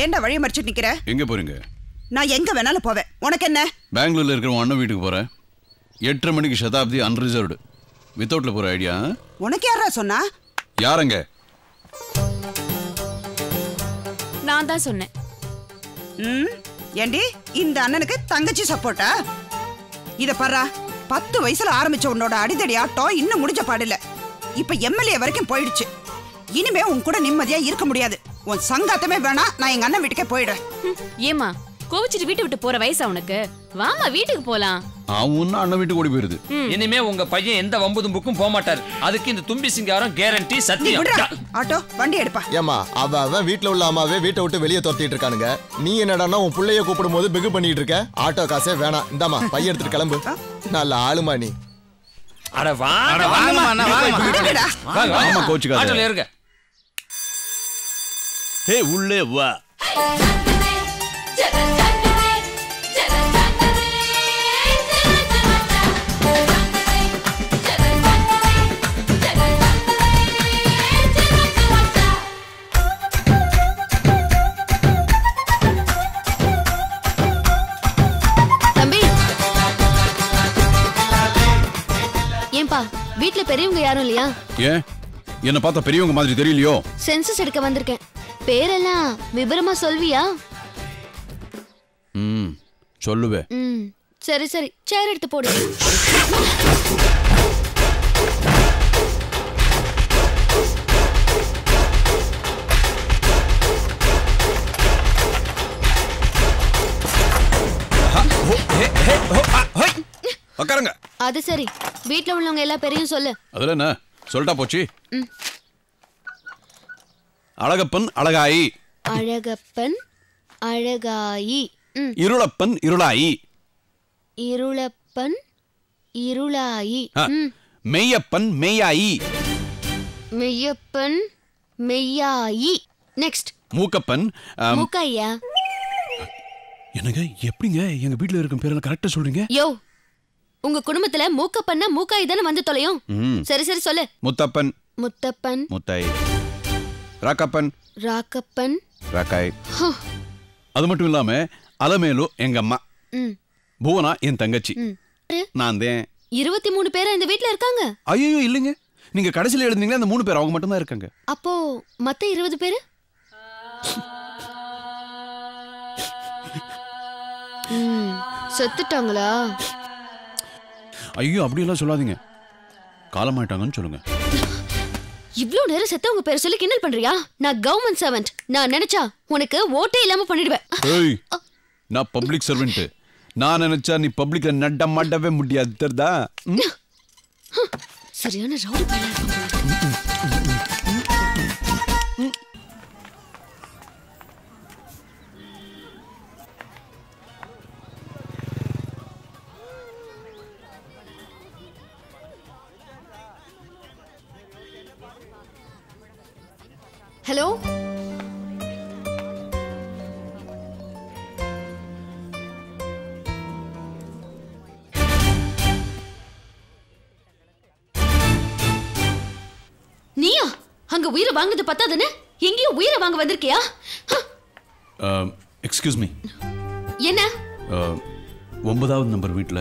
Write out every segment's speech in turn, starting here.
ஏன்டா வழி மறிச்சு நிக்கிற? எங்க போறீங்க? நான் எங்க வேணாலும் போவேன். உனக்கு என்ன? பெங்களூர்ல இருக்கிற உன் அண்ணன் வீட்டுக்கு போறேன். 8:30 மணிக்கு சதாப்தி அன்ரிசர்வ்டு. வித்தவுட்ல போற ஐடியா? உனக்கு யாரா சொன்னா? யாரங்க? நான் தான் சொன்னேன். ஏண்டி இந்த அண்ணனுக்கு தங்கச்சி சப்போர்ட்டா? இத பாரா, 10 வயசுல ஆரம்பிச்ச உன்னோட அடிதடி ஆட்டம் இன்னும் முடிஞ்ச பாடில்ல. இப்ப எம்எல்ஏ வரைக்கும் போயிடுச்சு. இனிமே உன் கூட நிம்மதியா இருக்க முடியாது. உன் சங்காத்தமே வேணா, நான் எங்க அண்ணன் வீட்டுக்கே போயிடுறேன். ஏமா கோவிச்சிட்டு வீட்டு விட்டு போற வயசா உனக்கு? வாமா வீட்டுக்கு போலாம். அவன் அண்ணன் வீட்டுக்கு ஓடி போயிருது. இனிமே உங்க பையன் எந்த வம்புதும்புக்கும் போக மாட்டாரு. அதுக்கு இந்த தும்பி சிங்காரம் கேரண்டி சத்தியம். ஆட்டோ வண்டி எடுப்பா. ஏமா அவன் வீட்டுல உள்ள அம்மாவே வீட்டை விட்டு வெளியே துரத்திட்டு இருக்கானுங்க. நீ என்னடான்னா உன் பிள்ளைய கூப்பிடும் போது பிகு பண்ணிட்டு இருக்க. ஆட்டோ காசே வேணாம், இந்தாமா பைய எடுத்துட்டு கிளம்பு. நல்ல ஆளுமா நீ. அட வா கோச்சுக்காத. ஆட்டோல இருங்க. ஹே உள்ளே வா. வீட்ல பெரியவங்க யாரும் இல்லையா? ஏன் என்ன பார்த்தா பெரியவங்க மாதிரி தெரியலையோ? சென்சஸ் எடுக்க வந்திருக்கேன். பேரெல்லாம் விபரமா சொல்வியா? சொல்லுவே. சரி சரி, சேர் எடுத்து போடு. உட்காருங்க. அது சரி, வீட்ல உள்ளவங்க எல்லா பேரையும் சொல்லு. அதுல என்ன சொல்லிட்டா போச்சு. அழகப்பன் அழகாயி. அழகப்பன் அழகாயி. இருளப்பன் இருளாயி. இருளப்பன் இருளாயி. மெய்யப்பன் மெய்யாயி. மெய்யப்பன் மெய்யாயி. நெக்ஸ்ட் மூக்கப்பன் மூக்கையா. என்னங்க எப்படிங்க எங்க வீட்ல இருக்கும் பேரெல்லாம் கரெக்டா சொல்றீங்க? யோ, உங்க குடும்பத்துல மூக்கப்பன்னா மூக்காய் தானே வந்து தொலையும். சரி சரி சொல்லு. முத்தப்பன் முத்தப்பன் முத்தாய். ராக்கப்பன் ராக்கப்பன் ராக்காய். அது மட்டும் இல்லாம அலமேலு எங்க அம்மா, புவனா என் தங்கச்சி, நான் தான். 23 பேரா இந்த வீட்ல இருக்காங்க? ஐயோ இல்லைங்க, நீங்க கடைசியில எழுதுனீங்களா அந்த 3 பேர் அவங்க மட்டும் தான் இருக்காங்க. அப்போ மத்த 20 பேரு செத்துட்டாங்களா? ஐயோ அப்படியெல்லாம் சொல்லாதீங்க, காலமாயிட்டாங்கன்னு சொல்லுங்க. இவ்ளோ நேரம் செத்தவங்க பேர் சொல்லி கிண்டல் பண்றியா? நான் கவர்மெண்ட் சர்வெண்ட். நான் நினைச்சா உனக்கு ஓட்டே இல்லாம பண்ணிடுவேன். ஏய், நான் பப்ளிக் சர்வெண்ட். நான் நினைச்சா நீ பப்ளிக்ல நட மாட்டவே முடியாது தெரியுதா? சரியான ரவுடி பையனா இருக்கான். ஹலோ, நீயா? அங்க உயிரை வாங்குறது பத்தாதுன்னு எங்கேயும் உயிரை வாங்க வந்திருக்கியா? Excuse me. என்ன? 9வது நம்பர் வீட்ல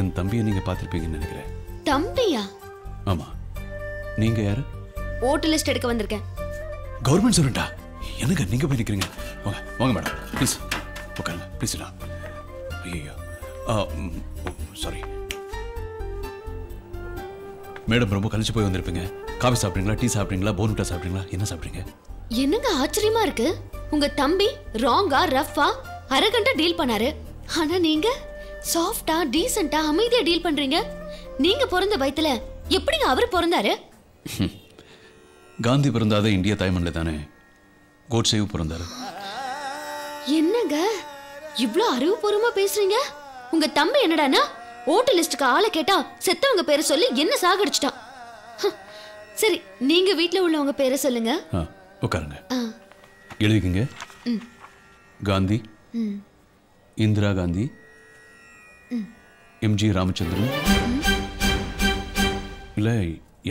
என் தம்பியை நீங்க பார்த்திருப்பீங்கன்னு நினைக்கிறேன். தம்பியா? ஆமா. நீங்க யாரு? ஓட்டு லிஸ்ட் எடுக்க வந்திருக்கேன். கவர்மெண்ட் சர்வெண்டா? எனக்கு நீங்க போய் நிக்கிறீங்க. வாங்க வாங்க மேடம், ப்ளீஸ் உட்காருங்க ப்ளீஸ். ஐயோ சாரி மேடம், ரொம்ப கழிச்சு போய் வந்திருப்பீங்க. காஃபி சாப்பிட்றீங்களா, டீ சாப்பிட்றீங்களா, போர்ன்விட்டா சாப்பிட்றீங்களா, என்ன சாப்பிட்றீங்க? என்னங்க ஆச்சரியமா இருக்கு, உங்க தம்பி ராங்கா ரஃபா அரகண்டா டீல் பண்ணாரு. ஆனா நீங்க சாஃப்டா டீசென்ட்டா அமைதியா டீல் பண்றீங்க. நீங்க பிறந்த வயத்துல எப்படிங்க அவரு பிறந்தாரு? காந்தி பிறந்தாத இந்தியா தாய்மண்ணில் தானே கோட்சேவும் பிறந்தாரு. என்னங்க இவ்ளோ அறிவுபூர்வமா பேசுறீங்க? உங்க தம்பி என்னடானா ஓட்டு லிஸ்டுக்கு ஆளை கேட்டா செத்தவங்க பேரை சொல்லி என்ன சாகடிச்சிட்டான். சரி, நீங்க வீட்ல உள்ளவங்க பேரை சொல்லுங்க. உட்காருங்க, எழுதிக்கங்க. காந்தி, இந்திரா காந்தி, எம்ஜி ராமச்சந்திரன். இல்ல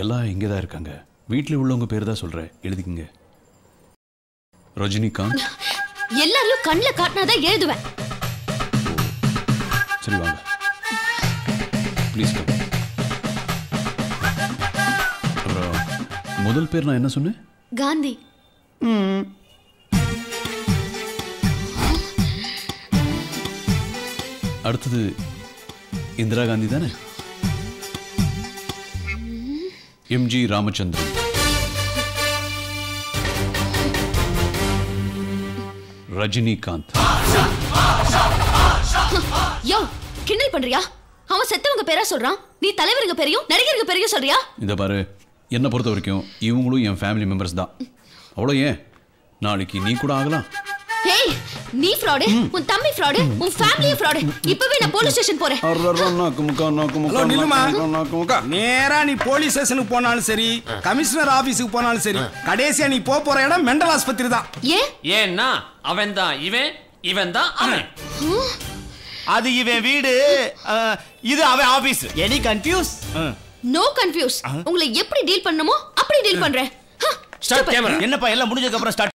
எல்லாம் இங்கதான் இருக்காங்க. வீட்டில் உள்ளவங்க பேர் தான் சொல்றேன், எழுதிக்கங்க. ரஜினிகாந்த். எல்லாரையும் கண்ணுல காட்டினாதான் எழுதுவேன். சரி வாங்க ப்ளீஸ். அப்புறம் முதல் பேர் நான் என்ன சொன்னேன்? காந்தி. அடுத்தது இந்திரா காந்தி தானே? எம்ஜி ராமச்சந்திரன், ரஜினிகாந்த். யோ, கிண்டல் பண்றியா? அவன் செத்தவங்க பேரா சொல்றான், நீ தலைவருங்க பேரையும் நடிகருங்க பேரையும் சொல்றியா? இந்த பாரு, என்னை பொறுத்த வரைக்கும் இவங்களும் என் ஃபேமிலி மெம்பர்ஸ் தான். அவ்வளோ ஏன், நாளைக்கு நீ கூட ஆகலாம். ஏய், நீ ஃப்ராடு, உன் தம்பி ஃப்ராடு, உன் ஃபேமிலியே ஃப்ராடு. இப்பவே நான் போலீஸ் ஸ்டேஷன் போறேன். நேரா நீ போலீஸ் ஸ்டேஷனுக்கு போனாலும் சரி, கமிஷனர் ஆபீஸுக்கு போனாலும் சரி, கடைசியா நீ போற இடம் மெண்டல் ஆஸ்பத்திரி தான். ஏன்னா அவன் தான் இவன், இவன் தான் அவன். அது இவன் வீடு, இது அவன் office. Any confuse? No confuse. உங்களை எப்படி டீல் பண்ணணுமோ அப்படி டீல் பண்றேன். Start camera. என்னப்பா எல்லாம் முடிஞ்சதுக்கு அப்புறம் ஸ்டார்ட்